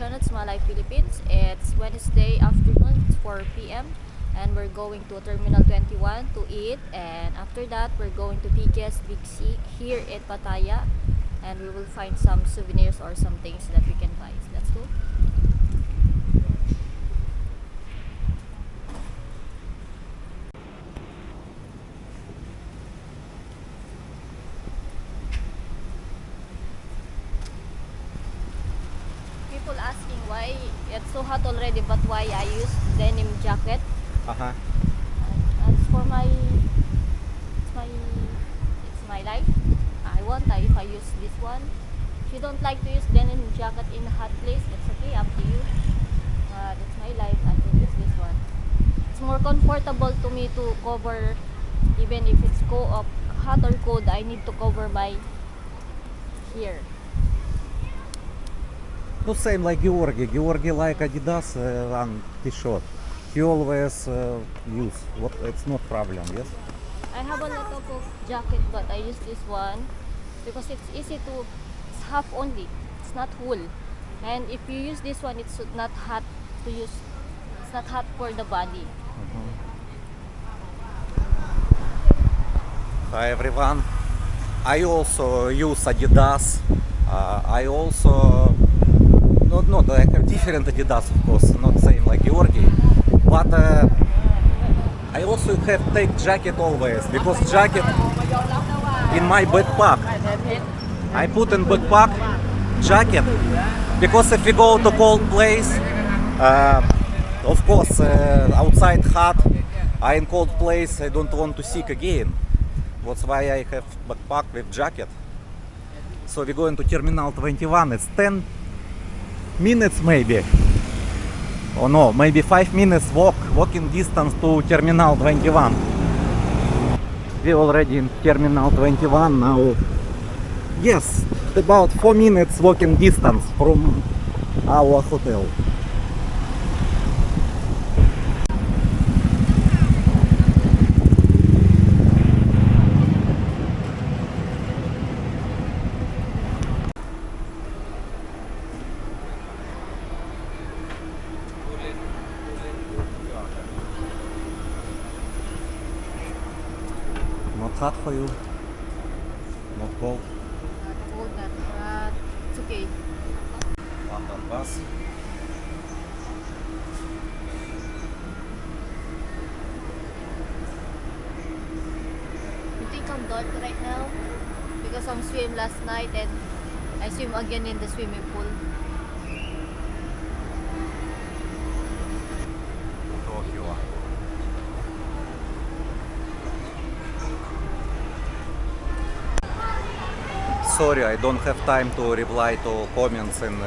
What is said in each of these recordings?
channel, it's Malay Philippines. It's Wednesday afternoon, it's 4 p.m. and we're going to Terminal 21 to eat, and after that we're going to PKS Big C here in Pattaya, and we will find some souvenirs or some things that we can buy. Let's go. People asking why it's so hot already, but why I use denim jacket. Uh-huh. It's for my it's my life. If I use this one. If you don't like to use denim jacket in a hot place, it's okay, up to you. It's my life. I can use this one. It's more comfortable to me to cover, even if it's hot or cold. I need to cover my here. No, same like Georgi. Georgi like Adidas one t-shirt. He always use. What? It's not problem, yes? I have a lot of jacket, but I use this one because it's easy to. It's half only. It's not wool, and if you use this one, it's not hot to use. It's not hot for the body. Hi everyone. I also use Adidas. I also not I have different Adidas, of course, not same like Georgi, but I also have take jacket always, because jacket in my backpack. I put in backpack jacket because if we go to cold place, of course outside hot, I in cold place, I don't want to sick again. That's why I have backpack with jacket. So we go into Terminal 21. It's 10 minutes maybe. Oh no, maybe 5 minutes walking distance to Terminal 21. We already in Terminal 21 now. Yes, about 4 minutes walking distance from our hotel. Not hot for you? Not cold? Not cold, not hot. It's okay. London bus. You think I'm dark right now because I swim last night and I swim again in the swimming pool. Tokyo. Sorry, I don't have time to reply to comments in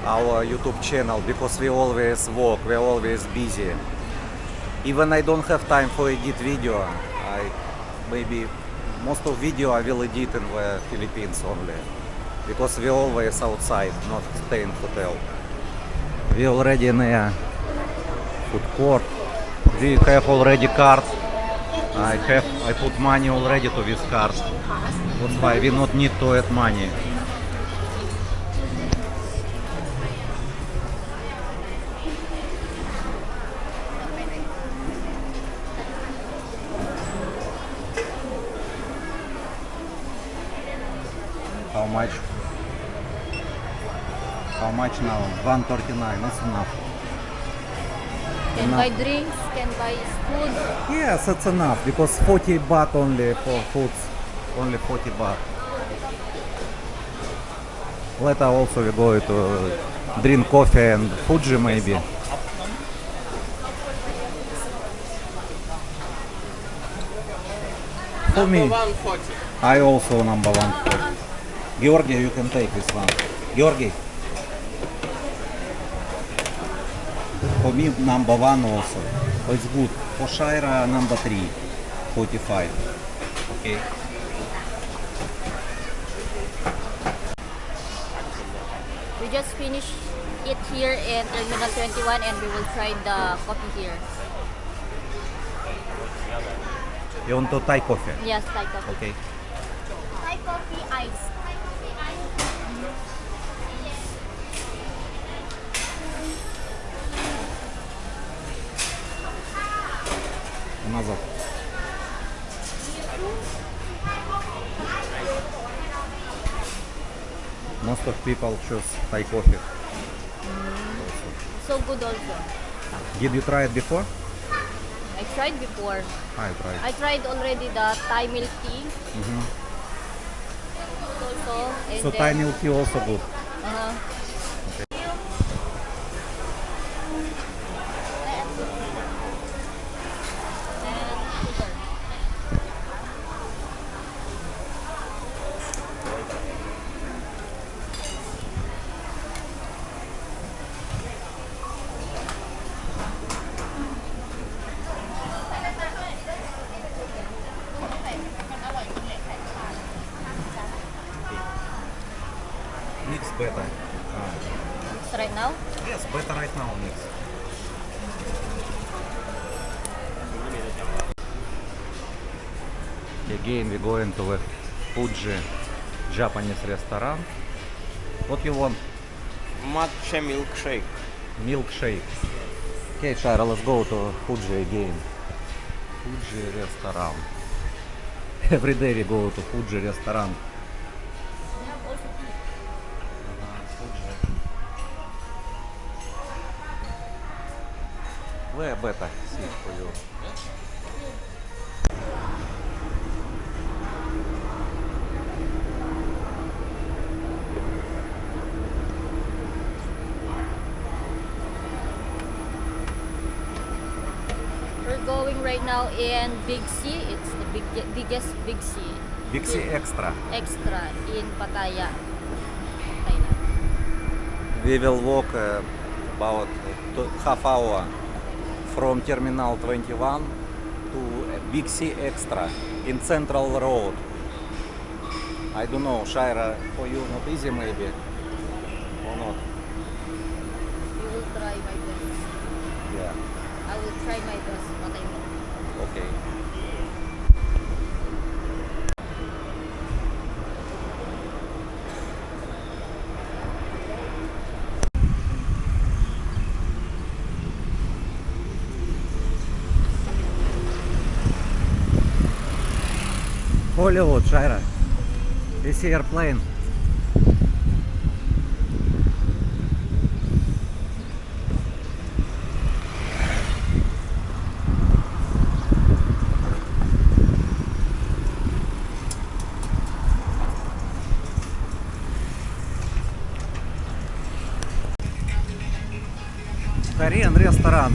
our YouTube channel because we always work, we're always busy. Even I don't have time for edit video. Maybe most of video I will edit in the Philippines only, because we always outside, not stay in hotel. We already in a food court. We have already card. I put money already to this card. That's why we not need to add money. How much? How much now? 139. That's enough. Can buy drinks, can buy food. Yes, that's enough because 40 baht only for foods. Only 40 baht. Later also we go to drink coffee and Fuji maybe. For me, I also number 140. Georgi, you can take this one. Georgi. For me, number 1 also. Oh, it's good. For Shaira, number 3, 45. Okay. We just finished it here in Terminal 21 and we will try the coffee here. You want to Thai coffee? Yes, Thai coffee. Okay. Thai coffee ice. назад. Most of people choose Thai coffee. So good also. Did you try it before? I tried before. I tried. I tried already the Thai milk tea. Also, and So then, Thai milk tea also good. Uh-huh. And sugar. Mix better. So right now, Yes, better right now mix. Again, we go into the Fuji Japanese restaurant. What you want? Matcha milkshake. Milkshake. Okay, Shara, let's go to Fuji again. Fuji restaurant. Every day we go to Fuji restaurant. they have also tea. Fuji. Where better seat for you? We're going right now in Big C. It's the biggest Big C. Big C Extra. Extra in Pattaya, Thailand. We will walk about half hour from Terminal 21 to Big C Extra in Central Road. I don't know, Shaira, for you not easy maybe or not? We will try my best. Yeah, I will try my best, what I mean. okay. Hollywood, Shaira. This airplane. Korean ресторан.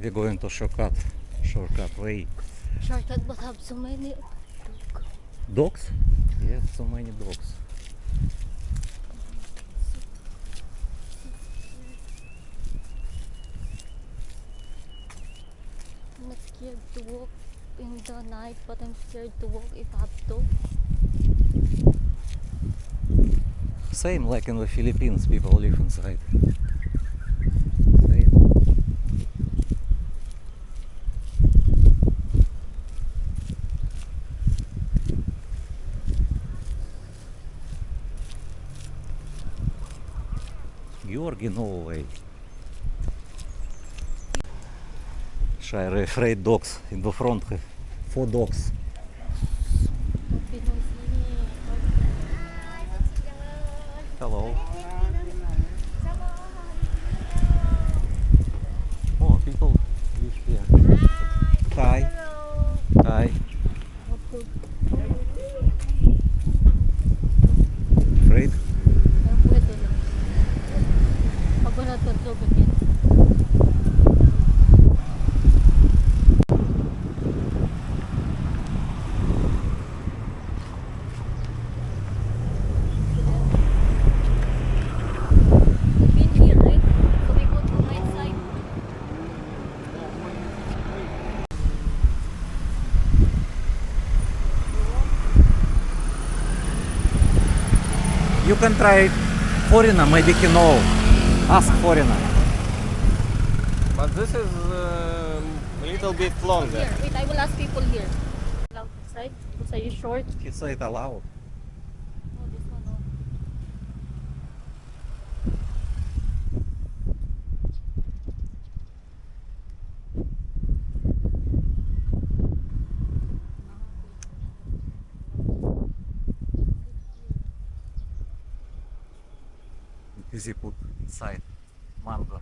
We're going to shortcut way. Shortcut but have so many. Dogs? Yes, so many dogs. I'm not scared to walk in the night, but I'm scared to walk if I have to. Same like in the Philippines, people live inside. Same. Georgi, no way. Shire afraid dogs in the front. 4 dogs. Don't be noisy. Hello. Oh, people live here. Hi. Hi. Afraid? Ang pwede lang. Ako na tutugin. You can try foreigner, maybe he know. Ask foreigner. But this is a little bit longer. Here, wait, I will ask people here. Loud, right? Because are you short? He said allowed. Oh, this one, oh. Easy put inside mango.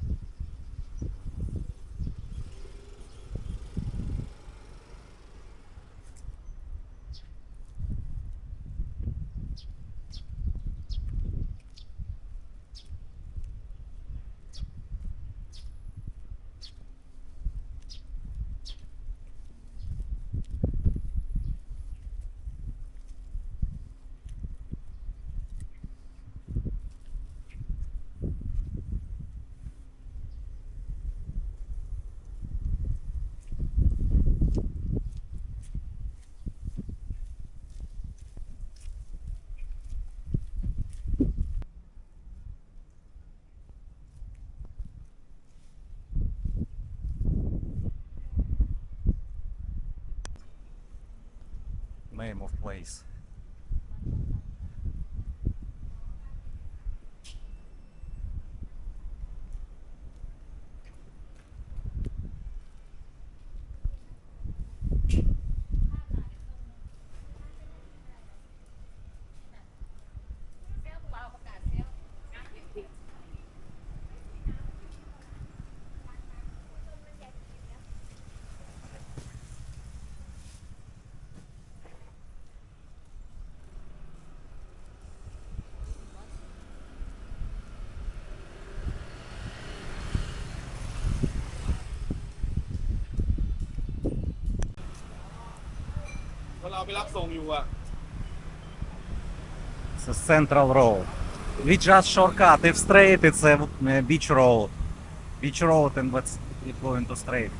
Name of place. It's a central road. We just shortcut. If straight, it's a beach road. Beach road, and let's keep going to straight.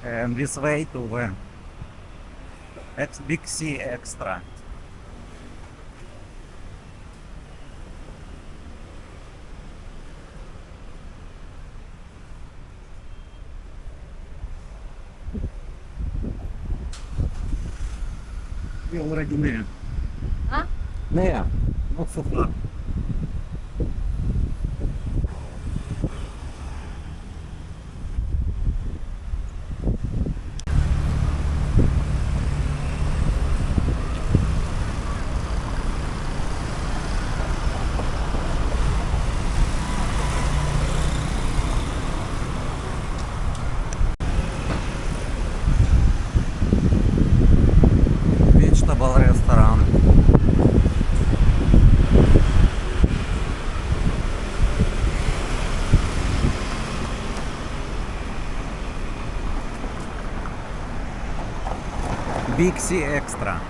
And this way to Big C Extra. We already there. Huh? There, not so far. Vegetable restaurant. Big C Extra.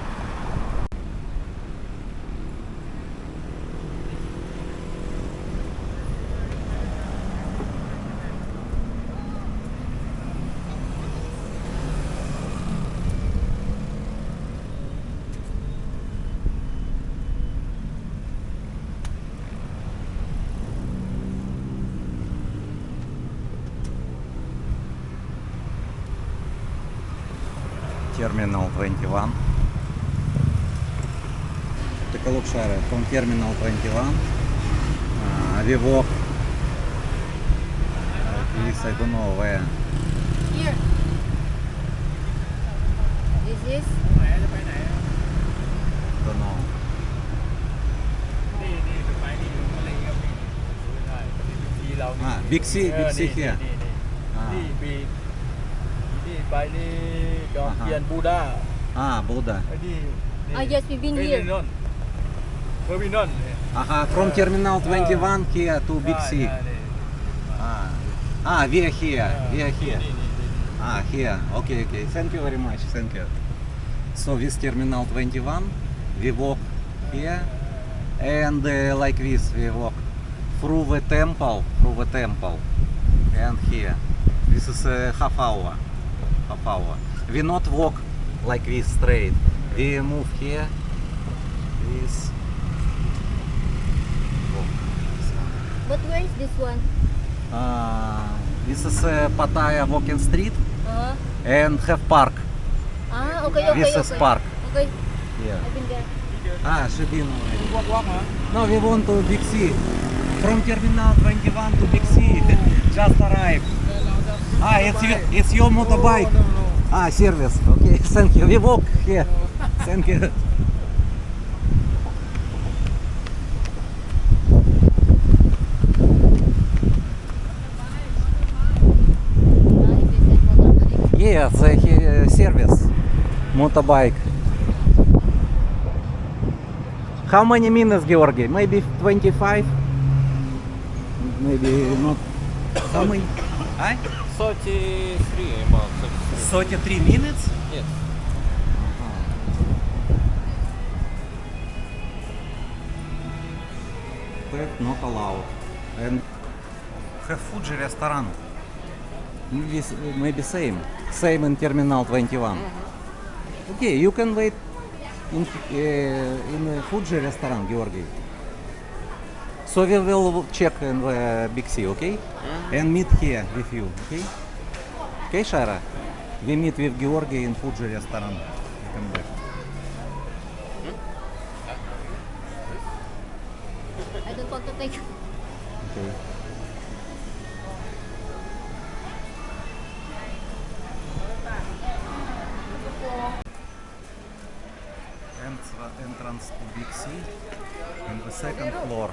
Terminal 21. Take a look, Shara, from Terminal 21. We walk. This I don't know where. Here. This is? Don't know. Big C here. นี่มีนี่ไปนี่จอม อ่าฮะ เทียนบูดา Buddha. ไอ้นี่ Ah, yes, we've been เฮ้ย here. นนเฮอร์วินน From Terminal 21 here to Big C. We are here. We are here. Here. Okay. Thank you very much. Thank you. So this Terminal 21, we walk here, and like this we walk through the temple, and here. This is half hour. We not walk like this straight. We move here. This But where is this one? This is Pattaya walking street Uh-huh. and have park. Okay. This is park. Okay, Yeah. I've been there. She been already. Walk, huh? No, we want to Big C. From Terminal 21 to Big C. Just arrived. It's your motorbike. No. Service. Okay, thank you. We walk here. Thank you. Yes, service motorbike. How many minutes, Georgi? Maybe 25? Maybe not. How many? 33 about 33. 33 minutes? Yes. Pet not allowed. And have Fuji restaurant. Maybe same in Terminal 21. Okay, you can wait in a Fuji restaurant, Georgi. So we will check in the Big C, okay? And meet here with you, okay? Okay, Shara? We meet with Georgi in Fuji restaurant. Come back. I don't want to take. Okay. Entrance to Big C in the second floor.